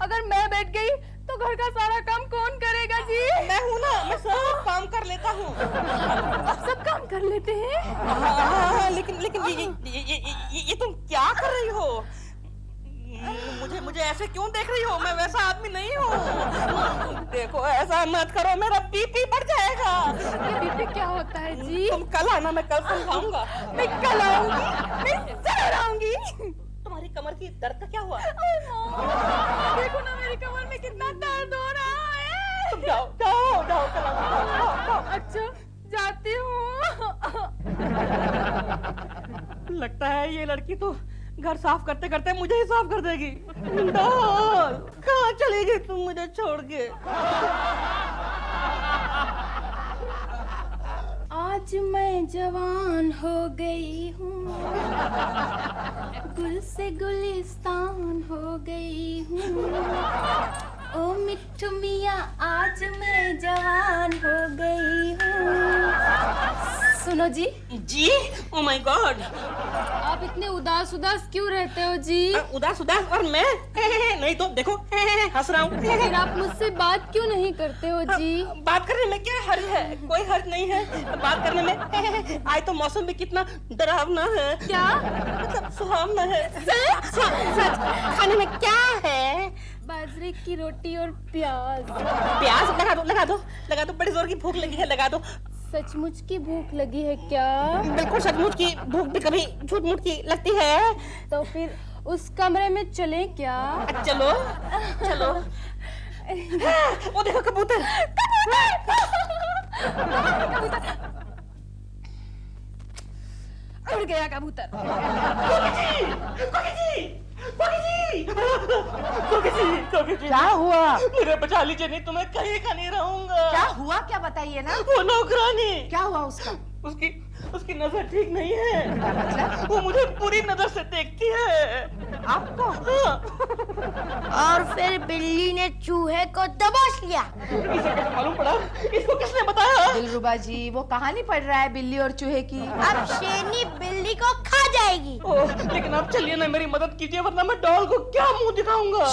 अगर मैं बैठ गई तो घर का सारा काम कौन करेगा जी? मैं हूँ ना, मैं सब काम कर लेता हूँ। आप सब काम कर लेते हैं? हाँ, लेकिन ये तुम क्या कर रही हो? मुझे ऐसे क्यों देख रही हो? मैं वैसा आदमी नहीं हूँ। देखो, ऐसा मत करो, मेरा बीपी बढ़ जाएगा। ये बीपी क्या होता है जी? तुम कल आना, मैं कल समझाऊंगा। मैं कल आऊंगी, मैं जरूर आऊंगी। तुम्हारी कमर की दर्द का क्या हुआ? देखो ना मेरी कमर में कितना दर्द हो रहा है। तुम जाओ जाओ जाओ, कल आओ। अच्छा, जाती हूँ। लगता है ये लड़की तो घर साफ करते करते मुझे ही साफ कर देगी। डॉल, कहाँ चली गई तुम मुझे छोड़ के? आज मैं जवान हो गई हूँ, गुल से गुलिस्तान हो गई हूँ। ओ मिट्ठू मियाँ, आज मैं जवान हो गई हूँ। सुनो जी। जी? ओ माय गॉड, आप इतने उदास उदास क्यों रहते हो जी? उदास उदास? और मैं नहीं तो देखो हंस रहा हूँ। फिर आप मुझसे बात क्यों नहीं करते हो जी? बात करने में क्या हर्ज है? कोई हर्ज नहीं है बात करने में। आज तो मौसम भी कितना डरावना है। क्या? मतलब सुहावना है। सच? खाने में क्या है? बाजरे की रोटी और प्याज। प्याज? लगा दो, बड़ी जोर की भूख लगी है, लगा दो। सचमुच की भूख लगी है क्या? बिल्कुल सचमुच की भूख भी कभी झूठ मूठ की लगती है। तो फिर उस कमरे में चलें क्या? चलो चलो। वो देखो कबूतर। उड़ गया कबूतर। क्या हुआ? मेरे बचा लीजिए, नहीं तो मैं कहीं का नहीं रहूंगा। क्या हुआ, क्या बताइए ना। वो नौकरानी, क्या हुआ उसका? उसकी नजर ठीक नहीं है। मतलब? वो मुझे पूरी नजर से देखती है। आपको? हाँ। और फिर बिल्ली ने चूहे को दबोच लिया। इसे कैसे मालूम पड़ा? इसको किसने बताया? दिलरुबा जी, वो कहानी पढ़ रहा है बिल्ली और चूहे की। अब शेरनी बिल्ली को खा जाएगी। ओह, लेकिन आप चलिए ना, मेरी मदद कीजिए, वरना मैं डॉल को क्या मुंह दिखाऊंगा।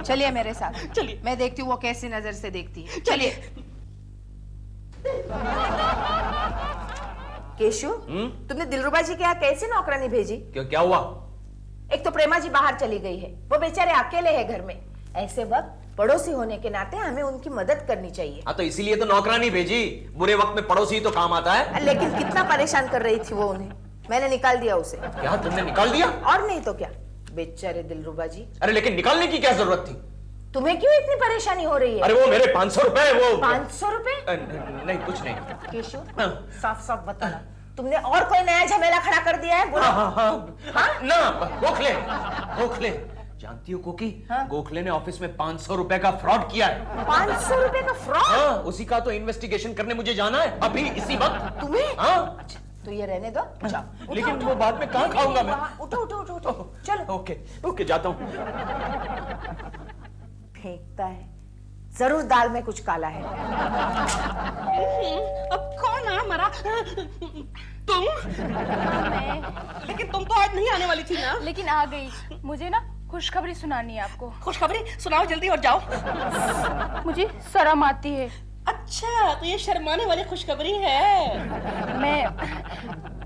चलिए मेरे साथ। चलिए। मैं देखती हूँ वो कैसी नजर से देखती है। चलिए। केशु, तुमने दिलरुबा जी के यहाँ कैसे नौकरानी भेजी? क्यों, क्या हुआ? एक तो प्रेमा जी बाहर चली गई है, वो बेचारे अकेले हैं घर में। ऐसे वक्त पड़ोसी होने के नाते हमें उनकी मदद करनी चाहिए। हाँ, तो इसीलिए तो नौकरानी भेजी। बुरे वक्त में पड़ोसी तो काम आता है। लेकिन कितना परेशान कर रही थी वो उन्हें। मैंने निकाल दिया उसे। क्या तुमने निकाल दिया? और नहीं तो क्या, बेचारे दिलरुबा जी। अरे लेकिन निकालने की क्या जरूरत थी? तुम्हें क्यों इतनी परेशानी हो रही है? अरे वो मेरे 500 रुपए, वो 500 रुपए? नहीं, कुछ नहीं। केशु, साफ साफ बताना, तुमने और कोई नया झमेला खड़ा कर दिया है? बोलो। हाँ, ना, गोखले जानती हो कोकी? गोखले ने ऑफिस में 500 रुपए का फ्रॉड किया है। 500 रुपए का फ्रॉड? हाँ, उसी का तो इन्वेस्टिगेशन करने मुझे जाना है अभी, इसी वक्त। तुम्हें? हाँ। तो ये रहने दो, जाओ। लेकिन वो बाद में कहाँ खाऊंगा मैं? उठो, चलो। ओके, जाता हूँ। फेंकता है, जरूर दाल में कुछ काला है। अब कौन आ मरा? तुम? लेकिन तुम तो आज नहीं आने वाली थी ना? लेकिन आ गई। मुझे ना खुशखबरी सुनानी है आपको। खुशखबरी सुनाओ जल्दी, और जाओ। मुझे शर्म आती है। अच्छा, तो ये शर्माने वाली खुशखबरी है। मैं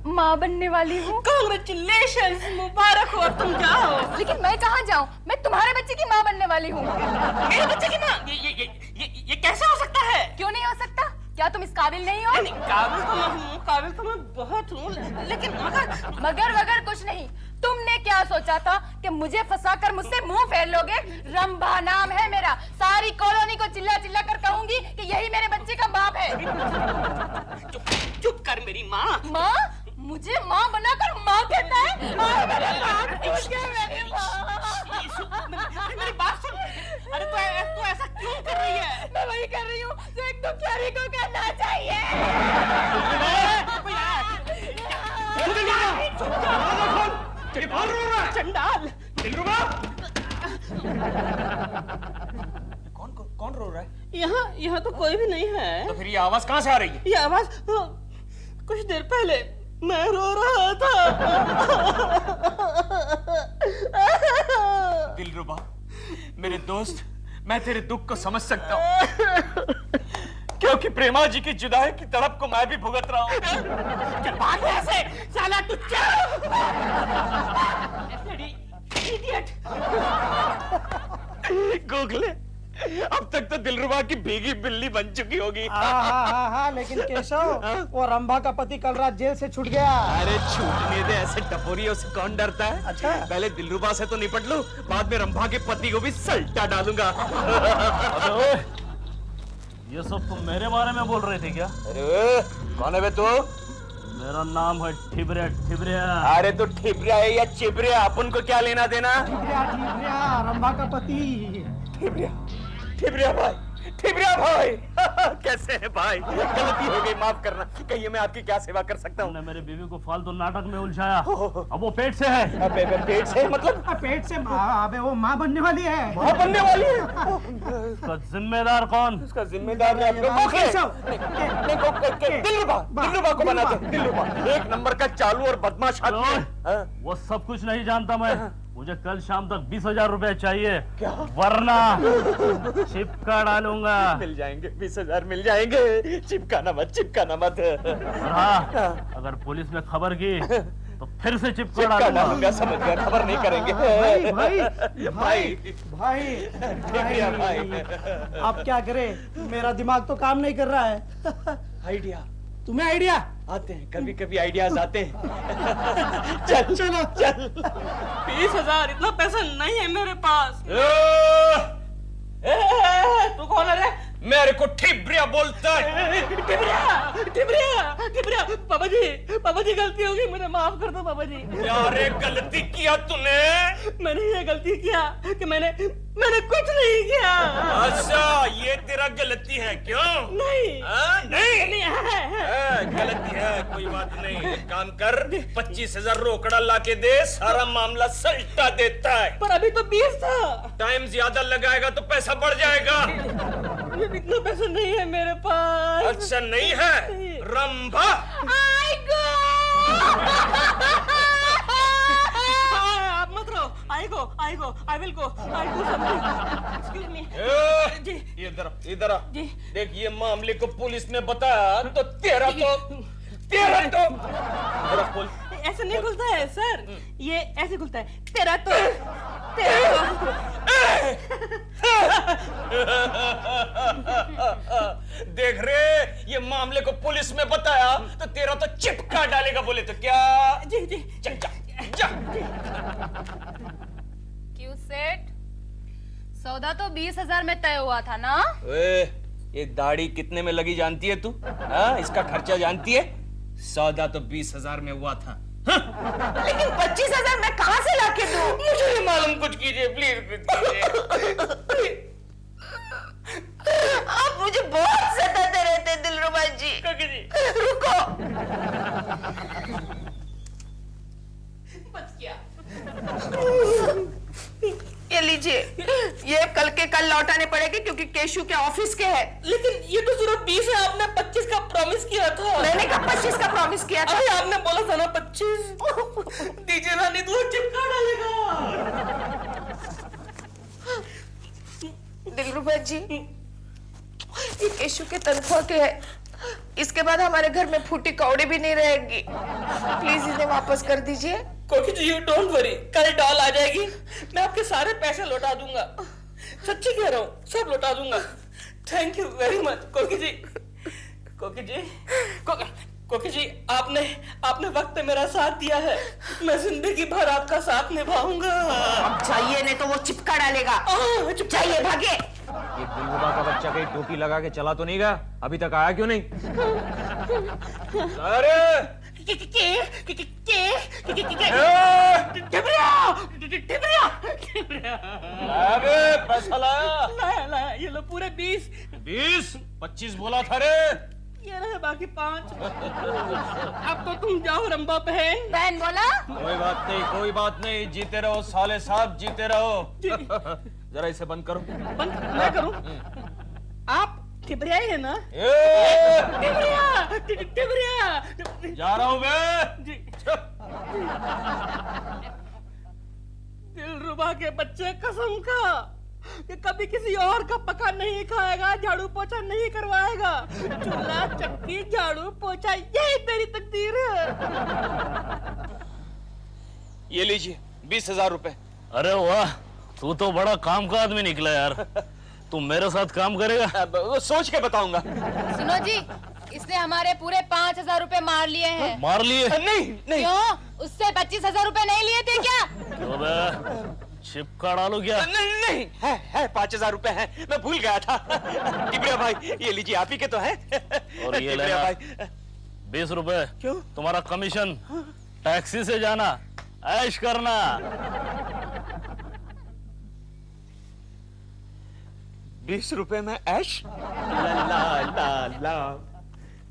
माँ बनने वाली हूँ। कांग्रेचुलेशंस, मुबारक हो, अब तुम जाओ। लेकिन मैं कहाँ जाऊँ? मैं तुम्हारे बच्चे की माँ बनने वाली हूँ। मेरे बच्चे की माँ? ये कैसे हो सकता है? क्यों नहीं हो सकता? क्या तुम इस काबिल नहीं हो? काबिल तो मैं बहुत हूँ, लेकिन मगर वगर कुछ नहीं। तुमने क्या सोचा था कि मुझे फंसाकर मुझसे मुंह फेर लोगे? रंभा नाम है मेरा। सारी कॉलोनी को चिल्ला चिल्ला कर कहूंगी कि यही मेरे बच्चे का बाप है। चुप कर मेरी माँ। माँ? मुझे माँ बनाकर माँ कहता है? मेरे बाप टूट गया, मेरी माँ। मेरी बात सुन। अरे तो ऐसा क्यों कर रही है? मैं वही कर रही हूँ जो एक दुखियारी को करना चाहिए। चंडाल। कौन रो रहा है? यहाँ तो कोई भी नहीं है। तो फिर ये आवाज कहाँ से आ रही है? ये आवाज कुछ देर पहले मैं रो रहा था। दिलरुबा, मेरे दोस्त, मैं तेरे दुख को समझ सकता हूँ, क्योंकि प्रेमा जी की जुदाई की तड़प को मैं भी भुगत रहा हूँ। चल भाग यहाँ से, साला टुच्चा। इडियट। गोखले, अब तक तो दिलरुबा की भीगी बिल्ली बन चुकी होगी। हाँ, लेकिन केशव, वो रंभा का पति कल रात जेल से छूट गया। अरे छूटने दे, ऐसे टपोरियों से कौन डरता है? अच्छा। पहले दिलरुबा से तो निपट लूं, बाद में रंभा के पति को भी सल्टा डालूंगा। ये सब तुम मेरे बारे में बोल रहे थे क्या? अरे कौन है बे तू? मेरा नाम है ठिबरिया। ठिबरिया। अरे तो ठिबरिया है या चिबरिया, अपन को क्या लेना देना? ठिबरिया, रंभा का पति। ठिबरिया भाई, ठिबरिया भाई। कैसे है भाई? गलती हो गई, माफ करना। कहिए मैं आपकी क्या सेवा कर सकता हूँ? तुमने मेरी बीवी को फालतू नाटक में उलझाया। अब वो पेट से है। पेट से मतलब? पेट से अबे वो माँ बनने वाली है। माँ बनने वाली है? उसका जिम्मेदार कौन? उसका जिम्मेदार है दिलरुबा को बनाते। दिलरुबा एक नंबर का चालू और बदमाश आदमी है। वो सब कुछ नहीं जानता मैं। मुझे कल शाम तक 20,000 रुपए चाहिए, वरना चिपका डालूंगा। मिल जाएंगे 20,000 मिल जाएंगे। चिपकाना मत। हाँ, अगर पुलिस ने खबर की तो फिर से चिपका चिपका डालूंगा। डालूंगा, समझ गया, खबर नहीं करेंगे। भाई, आप क्या करें? मेरा दिमाग तो काम नहीं कर रहा है। आइडिया तुम्हें आइडिया आते हैं, कभी कभी आइडियाज आते हैं। चल 20,000 इतना पैसा नहीं है मेरे पास। तू कौन है रे? मेरे को ठिबरिया बोलता है। टिबरिया, पापा जी गलती हो गई, मुझे माफ कर दो पापा जी। यारे गलती किया तूने? मैंने ये गलती किया कि मैंने कुछ नहीं किया। अच्छा, ये तेरा गलती है क्यों? नहीं नहीं है। गलती है, कोई बात नहीं। एक काम कर, 25,000 रोकड़ा लाके दे, सारा मामला सल्टा देता है। पर अभी तो 20 था। टाइम ज्यादा लगाएगा तो पैसा बढ़ जाएगा। ये इतना पैसा नहीं है मेरे पास। अच्छा नहीं है? रंभा आप मत रहो। I will go. I do something. Excuse me. जी। इधर आ। जी। देख, ये मामले को पुलिस में बताया तो तेरा तो ऐसे नहीं खुलता है सर, ये ऐसे खुलता है। तेरा तो देख रे, ये मामले को पुलिस में बताया तो तेरा तो चिपका डालेगा। बोले तो क्या? जी। चल जा। क्यों सेठ? सौदा तो 20,000 में तय हुआ था ना? ये दाढ़ी कितने में लगी जानती है तू? हाँ, इसका खर्चा जानती है? सौदा तो 20,000 में हुआ था। लेकिन 25,000 मैं कहाँ से लाके दूं? मुझे नहीं मालूम, कुछ कीजिए प्लीज। आप मुझे बहुत सताते रहते दिलरुबा जी। रुको। बच गया। ये लीजिए, ये कल के कल लौटाने पड़ेंगे क्योंकि केशु के ऑफिस के है। लेकिन ये तो सिर्फ 20 है, आपने 25 का प्रॉमिस किया था। मैंने कब 25 का प्रॉमिस किया था? अरे आपने बोला था ना 25। दीजिए ना, नहीं तो वो चिपका डालेगा। दिलरुबा जी, ये केशु के तनख्वाह के है। इसके बाद हमारे घर में फूटी कौड़ी भी नहीं रहेगी। प्लीज इन्हें वापस कर दीजिए। कोकी जी, यू डोंट वरी, कल डॉल आ जाएगी, मैं आपके सारे पैसे लौटा दूंगा। सच्ची कह रहा हूँ, सब लौटा दूंगा। थैंक यू वेरी मच कोकी जी। कोकी जी, आपने वक्त पे मेरा साथ दिया है, मैं जिंदगी भर आपका साथ निभाऊंगा। अब चाहिए नहीं तो वो चिपका डालेगा। चाहिए, भागे। ये दिलरुबा का बच्चा कहीं टोपी लगा के चला तो नहीं गया? अभी तक आया क्यों नहीं? अरे पैसा लाया, ये लो पूरे 20। 25 बोला था रे। ये रहे बाकी 5। अब तो तुम जाओ रंबा बहन बोला? कोई बात नहीं, जीते रहो साले साहब, जीते रहो। जरा इसे बंद करो। बंद मैं करूं? आप टिबरिया है ना? टिबरिया। जा रहा हूं मैं। जी। दिलरुबा के बच्चे कसम खा कि कभी किसी और का पका नहीं खाएगा, झाड़ू पोछा नहीं करवाएगा। चूल्हा चक्की झाड़ू पोछा यही तेरी तकदीर है। ये लीजिए 20,000 रुपए। अरे वाह, तू तो बड़ा काम का आदमी निकला यार। तू मेरे साथ काम करेगा? वो सोच के बताऊंगा। सुनो जी, इसने हमारे पूरे 5,000 रुपए मार लिए हैं। मार लिए? नहीं नहीं क्यों? उससे 25,000 रुपए नहीं लिए थे क्या? क्यों बे? चिपका डालू क्या? नहीं नहीं है 5,000 रुपए है, मैं भूल गया था। टिबरिया भाई ये लीजिए, आप ही के तो है। और ये टिबरिया लेना भाई 20 रुपए। क्यों? तुम्हारा कमीशन। टैक्सी से जाना, ऐश करना। 20 रुपए में ऐश? ला ला ला ला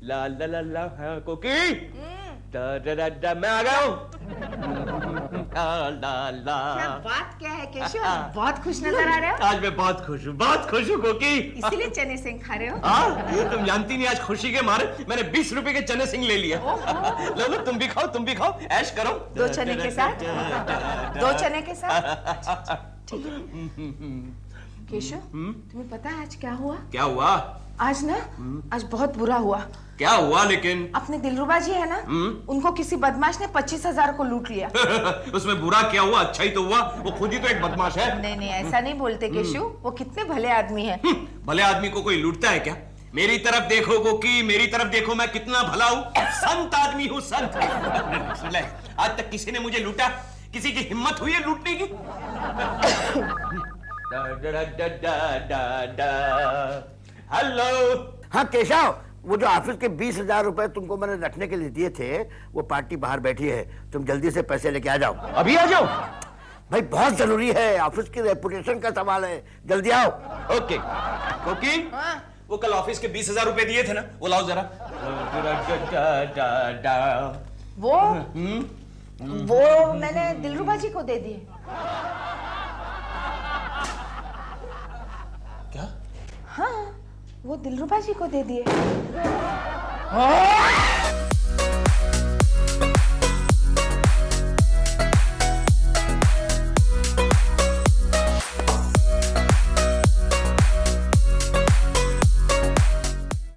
ला ला ला ला हाँ, कोकी दा दा दा दा मैं आ गया हूँ। ला ला ला। बात क्या है केशव? बहुत खुश नजर आ रहे हो। आज मैं बहुत खुश हूँ कोकी। इसीलिए चने सिंह खा रहे हो। हाँ तुम जानती नहीं, आज खुशी के मारे मैंने 20 रुपए के चने सिंह ले लिया। लो लो तुम भी खाओ, ऐश करो। 2 चने के साथ? 2 चने के साथ? ठीक है। केशव, तुम्हें पता है आज क्या हुआ? क्या हुआ? आज ना, आज बहुत बुरा हुआ। क्या हुआ लेकिन? अपने दिलरुबा जी है ना, उनको किसी बदमाश ने 25,000 को लूट लिया। उसमें बुरा क्या हुआ? अच्छा ही तो हुआ, वो खुद ही तो एक बदमाश है। नहीं नहीं, ऐसा नहीं बोलते केशव, वो कितने भले आदमी हैं। भले आदमी को कोई लूटता है क्या? मेरी तरफ देखो कोकी, मेरी तरफ देखो, मैं कितना भला हूँ, संत आदमी हूँ, संत। सुन ले, आज तक किसी ने मुझे लूटा? किसी की हिम्मत हुई है लूटने की? हेलो। हाँ केशव, वो जो ऑफिस के 20,000 रुपए तुमको मैंने रखने के लिए दिए थे, वो पार्टी बाहर बैठी है, तुम जल्दी से पैसे लेके आ जाओ। अभी आ जाओ? भाई बहुत जरूरी है, ऑफिस की रेपुटेशन का सवाल है, जल्दी आओ। ओके कोकी, वो कल ऑफिस के 20,000 रुपए दिए थे ना, वो लाओ जरा। वो मैंने दिलरुबा जी को दे दिए। क्या? हाँ, वो दिलरुबा जी को दे दिए।